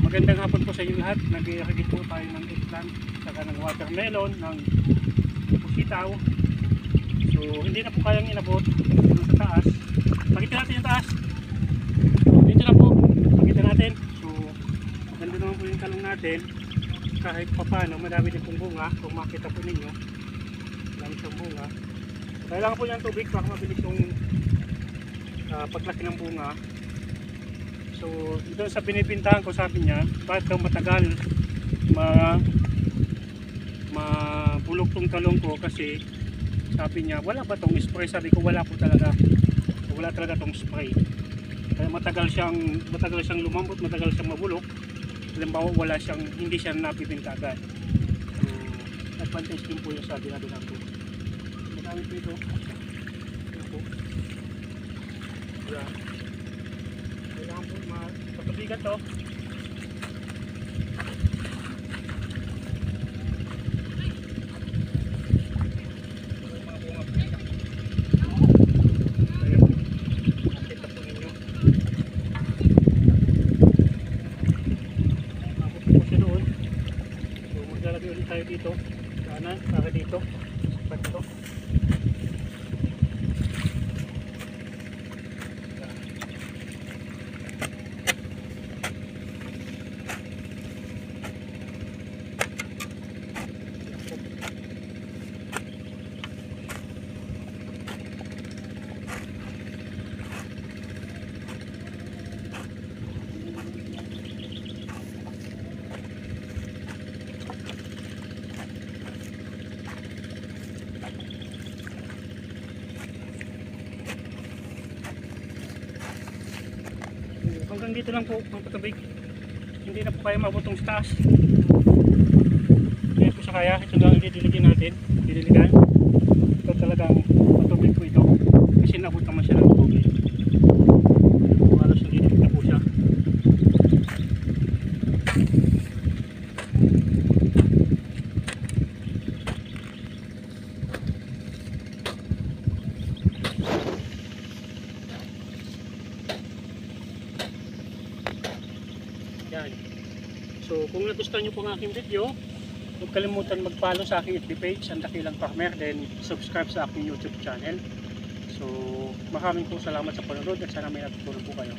Magandang hapon po sa inyo lahat. Nag-irrigate po tayo ng eggplant, saka ng watermelon, ng pusitaw. So hindi na po kayang inabot dito sa taas. Pakita natin yung taas. Dito na po, pakita natin. So maganda naman po yung talong natin. Kahit papano, madami din pong bunga. Kung makita po ninyo, madami siyang bunga. Kailangan po niyan tubig para mabilis yung paglaki ng bunga. So doon sa binibintahan ko, sabi niya bakit daw matagal mabulok tong talong ko, kasi sabi niya wala ba tong spray. Sabi ko wala po talaga, wala talaga tong spray. Kaya matagal siyang lumambot, matagal siyang mabulok. Halimbawa wala siyang, hindi siya napibinta agad. So advantage din po yung sabi natin ako. Madami po ito. Yeah. Kailangan po mapatubigan to. Maglalagay ulit tayo dito, kanan, para dito, sapat ito. Hanggang dito lang po ang patubig. Hindi na po kaya mabutong sa taas. Kaya po sa kaya, ito lang didiligin natin. Didiligan. Ito talagang patubig po ito. Kasi nabot naman siya ng tubig. Halos nandidilig na po siya. Yan. So kung nagustuhan nyo po ang aking video, huwag kalimutan mag-follow sa aking FB page, Ang Dakilang Farmer, then subscribe sa aking YouTube channel. So maraming po salamat sa panonood at sana may natutunan po kayo.